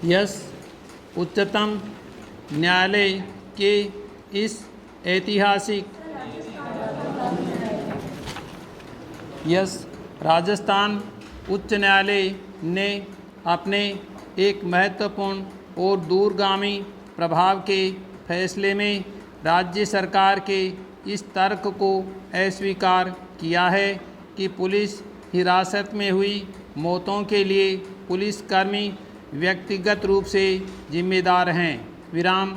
Yes उच्चतम न्यायालय के इस ऐतिहासिक राजस्थान उच्च न्यायालय ने अपने एक महत्वपूर्ण और दूरगामी प्रभाव के फैसले में राज्य सरकार के इस तर्क को अस्वीकार किया है कि पुलिस हिरासत में हुई मौतों के लिए पुलिसकर्मी व्यक्तिगत रूप से जिम्मेदार हैं। विराम।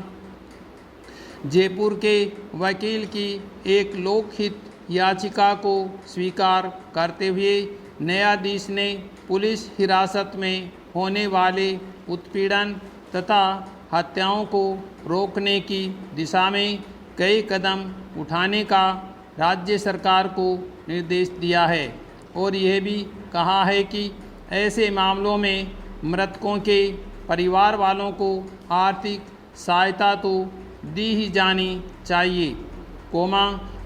जयपुर के वकील की एक लोकहित याचिका को स्वीकार करते हुए न्यायाधीश ने पुलिस हिरासत में होने वाले उत्पीड़न तथा हत्याओं को रोकने की दिशा में कई कदम उठाने का राज्य सरकार को निर्देश दिया है और यह भी कहा है कि ऐसे मामलों में मृतकों के परिवार वालों को आर्थिक सहायता तो दी ही जानी चाहिए,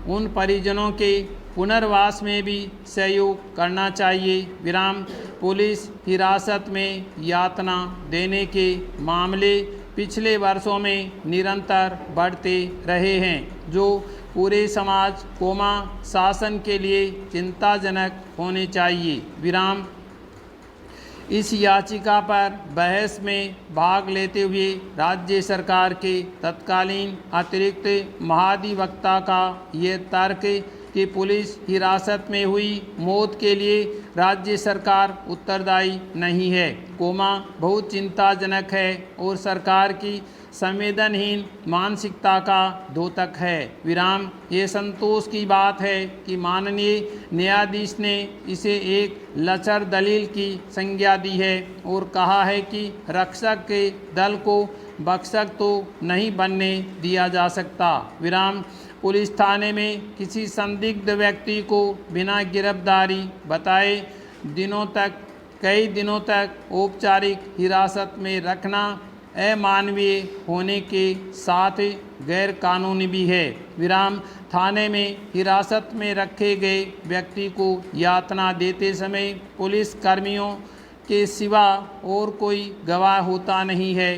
उन परिजनों के पुनर्वास में भी सहयोग करना चाहिए। विराम। पुलिस हिरासत में यातना देने के मामले पिछले वर्षों में निरंतर बढ़ते रहे हैं, जो पूरे समाज शासन के लिए चिंताजनक होने चाहिए। विराम। इस याचिका पर बहस में भाग लेते हुए राज्य सरकार के तत्कालीन अतिरिक्त महाधिवक्ता का ये तर्क कि पुलिस हिरासत में हुई मौत के लिए राज्य सरकार उत्तरदायी नहीं है, बहुत चिंताजनक है और सरकार की संवेदनहीन मानसिकता का द्योतक है। विराम। ये संतोष की बात है कि माननीय न्यायाधीश ने इसे एक लचर दलील की संज्ञा दी है और कहा है कि रक्षक के दल को भक्षक तो नहीं बनने दिया जा सकता। विराम। पुलिस थाने में किसी संदिग्ध व्यक्ति को बिना गिरफ्तारी बताए कई दिनों तक औपचारिक हिरासत में रखना अमानवीय होने के साथ गैर कानूनी भी है। विराम। थाने में हिरासत में रखे गए व्यक्ति को यातना देते समय पुलिस कर्मियों के सिवा और कोई गवाह होता नहीं है,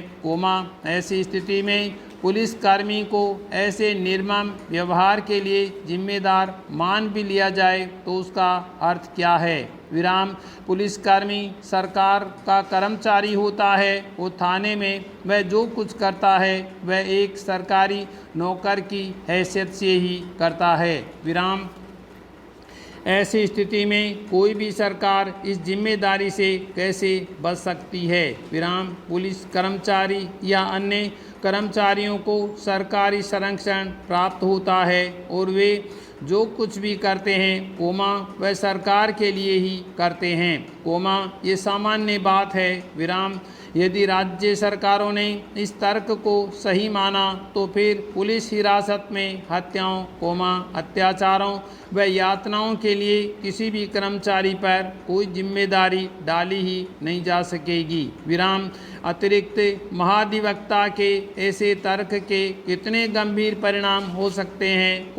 ऐसी स्थिति में पुलिसकर्मी को ऐसे निर्मम व्यवहार के लिए जिम्मेदार मान भी लिया जाए तो उसका अर्थ क्या है। विराम। पुलिसकर्मी सरकार का कर्मचारी होता है और थाने में वह जो कुछ करता है वह एक सरकारी नौकर की हैसियत से ही करता है। विराम। ऐसी स्थिति में कोई भी सरकार इस जिम्मेदारी से कैसे बच सकती है। विराम। पुलिस कर्मचारी या अन्य कर्मचारियों को सरकारी संरक्षण प्राप्त होता है और वे जो कुछ भी करते हैं वह सरकार के लिए ही करते हैं, ये सामान्य बात है। विराम। यदि राज्य सरकारों ने इस तर्क को सही माना तो फिर पुलिस हिरासत में हत्याओं, अत्याचारों व यातनाओं के लिए किसी भी कर्मचारी पर कोई जिम्मेदारी डाली ही नहीं जा सकेगी। विराम। अतिरिक्त महाधिवक्ता के ऐसे तर्क के कितने गंभीर परिणाम हो सकते हैं,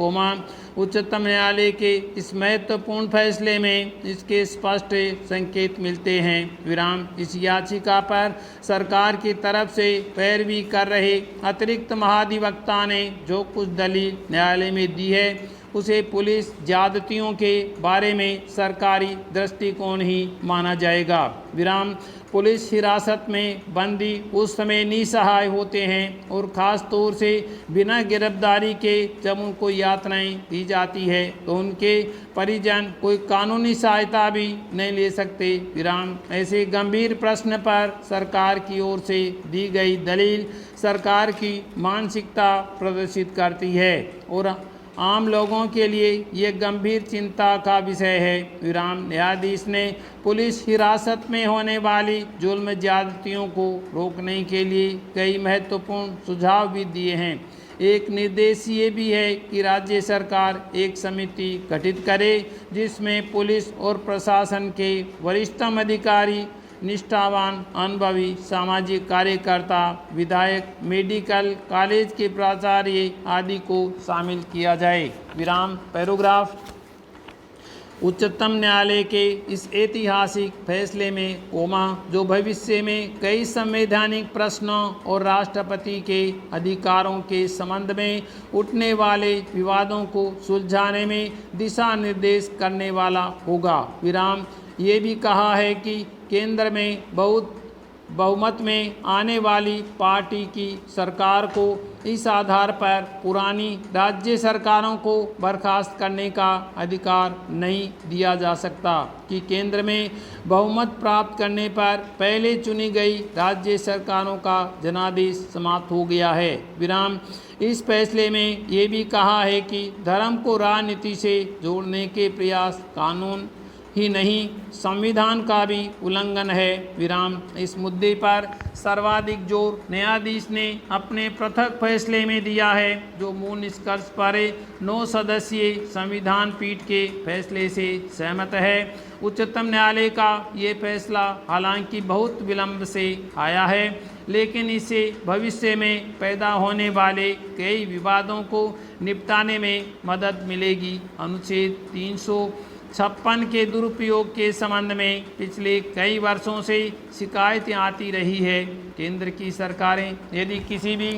उच्चतम न्यायालय के इस महत्वपूर्ण फैसले में इसके स्पष्ट संकेत मिलते हैं। विराम। इस याचिका पर सरकार की तरफ से पैरवी कर रहे अतिरिक्त महाधिवक्ता ने जो कुछ दलील न्यायालय में दी है उसे पुलिस ज्यादतियों के बारे में सरकारी दृष्टिकोण ही माना जाएगा। विराम। पुलिस हिरासत में बंदी उस समय निसहाय होते हैं और ख़ास तौर से बिना गिरफ्तारी के जब उनको यातनाएं दी जाती है तो उनके परिजन कोई कानूनी सहायता भी नहीं ले सकते। विराम। ऐसे गंभीर प्रश्न पर सरकार की ओर से दी गई दलील सरकार की मानसिकता प्रदर्शित करती है और आम लोगों के लिए ये गंभीर चिंता का विषय है। विराम। न्यायाधीश ने पुलिस हिरासत में होने वाली जुल्म ज्यादतियों को रोकने के लिए कई महत्वपूर्ण सुझाव भी दिए हैं। एक निर्देश ये भी है कि राज्य सरकार एक समिति गठित करे जिसमें पुलिस और प्रशासन के वरिष्ठतम अधिकारी, निष्ठावान अनुभवी सामाजिक कार्यकर्ता, विधायक, मेडिकल कॉलेज के प्राचार्य आदि को शामिल किया जाए। विराम। पैराग्राफ। उच्चतम न्यायालय के इस ऐतिहासिक फैसले में जो भविष्य में कई संवैधानिक प्रश्नों और राष्ट्रपति के अधिकारों के संबंध में उठने वाले विवादों को सुलझाने में दिशा निर्देश करने वाला होगा। ये भी कहा है कि केंद्र में बहुमत में आने वाली पार्टी की सरकार को इस आधार पर पुरानी राज्य सरकारों को बर्खास्त करने का अधिकार नहीं दिया जा सकता कि केंद्र में बहुमत प्राप्त करने पर पहले चुनी गई राज्य सरकारों का जनादेश समाप्त हो गया है। इस फैसले में ये भी कहा है कि धर्म को राजनीति से जोड़ने के प्रयास कानून ही नहीं संविधान का भी उल्लंघन है। इस मुद्दे पर सर्वाधिक जोर न्यायाधीश ने अपने पृथक फैसले में दिया है, जो मूल निष्कर्ष पर 9 सदस्यीय संविधान पीठ के फैसले से सहमत है। उच्चतम न्यायालय का ये फैसला हालांकि बहुत विलंब से आया है, लेकिन इससे भविष्य में पैदा होने वाले कई विवादों को निपटाने में मदद मिलेगी। अनुच्छेद 356 के दुरुपयोग के संबंध में पिछले कई वर्षों से शिकायतें आती रही है। केंद्र की सरकारें यदि किसी भी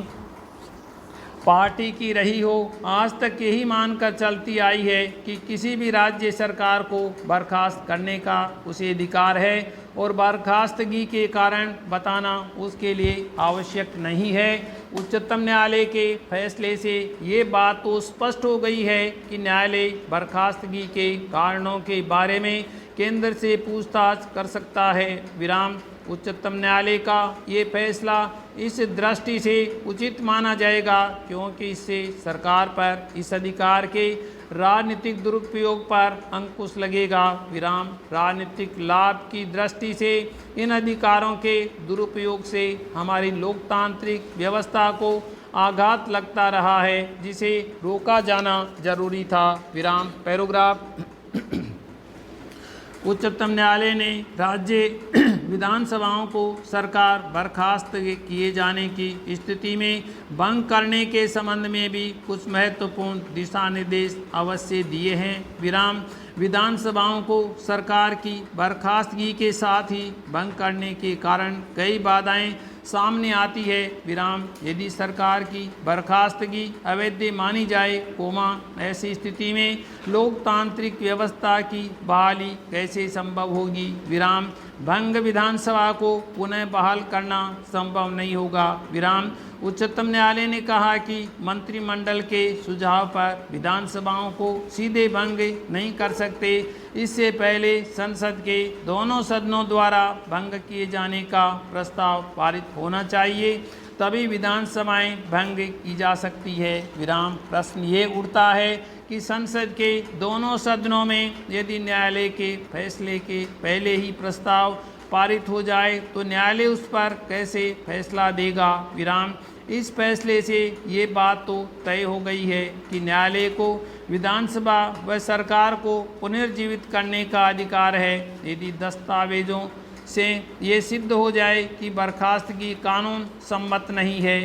पार्टी की रही हो, आज तक यही मानकर चलती आई है कि किसी भी राज्य सरकार को बर्खास्त करने का उसे अधिकार है और बर्खास्तगी के कारण बताना उसके लिए आवश्यक नहीं है। उच्चतम न्यायालय के फैसले से ये बात तो स्पष्ट हो गई है कि न्यायालय बर्खास्तगी के कारणों के बारे में केंद्र से पूछताछ कर सकता है। उच्चतम न्यायालय का ये फैसला इस दृष्टि से उचित माना जाएगा क्योंकि इससे सरकार पर इस अधिकार के राजनीतिक दुरुपयोग पर अंकुश लगेगा। राजनीतिक लाभ की दृष्टि से इन अधिकारों के दुरुपयोग से हमारी लोकतांत्रिक व्यवस्था को आघात लगता रहा है, जिसे रोका जाना जरूरी था। पैराग्राफ उच्चतम न्यायालय ने राज्य विधानसभाओं को सरकार बर्खास्त किए जाने की स्थिति में भंग करने के संबंध में भी कुछ महत्वपूर्ण दिशा निर्देश अवश्य दिए हैं। विधानसभाओं को सरकार की बर्खास्तगी के साथ ही भंग करने के कारण कई बाधाएं सामने आती है। यदि सरकार की बर्खास्तगी अवैध मानी जाए, ऐसी स्थिति में लोकतांत्रिक व्यवस्था की बहाली कैसे संभव होगी। भंग विधानसभा को पुनः बहाल करना संभव नहीं होगा। उच्चतम न्यायालय ने कहा कि मंत्रिमंडल के सुझाव पर विधानसभाओं को सीधे भंग नहीं कर सकते। इससे पहले संसद के दोनों सदनों द्वारा भंग किए जाने का प्रस्ताव पारित होना चाहिए, तभी विधानसभाएं भंग की जा सकती है। प्रश्न ये उठता है कि संसद के दोनों सदनों में यदि न्यायालय के फैसले के पहले ही प्रस्ताव पारित हो जाए तो न्यायालय उस पर कैसे फैसला देगा। इस फैसले से ये बात तो तय हो गई है कि न्यायालय को विधानसभा व सरकार को पुनर्जीवित करने का अधिकार है यदि दस्तावेजों से ये सिद्ध हो जाए कि बर्खास्तगी कानून सम्मत नहीं है।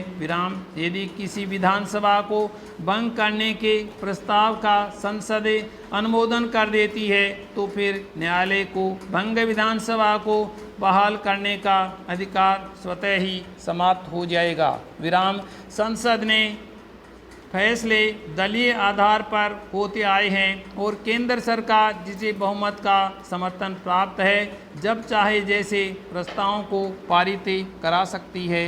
यदि किसी विधानसभा को भंग करने के प्रस्ताव का संसद अनुमोदन कर देती है तो फिर न्यायालय को भंग विधानसभा को बहाल करने का अधिकार स्वतः ही समाप्त हो जाएगा। संसद ने फैसले दलीय आधार पर होते आए हैं और केंद्र सरकार जिसे बहुमत का समर्थन प्राप्त है, जब चाहे जैसे प्रस्तावों को पारित करा सकती है।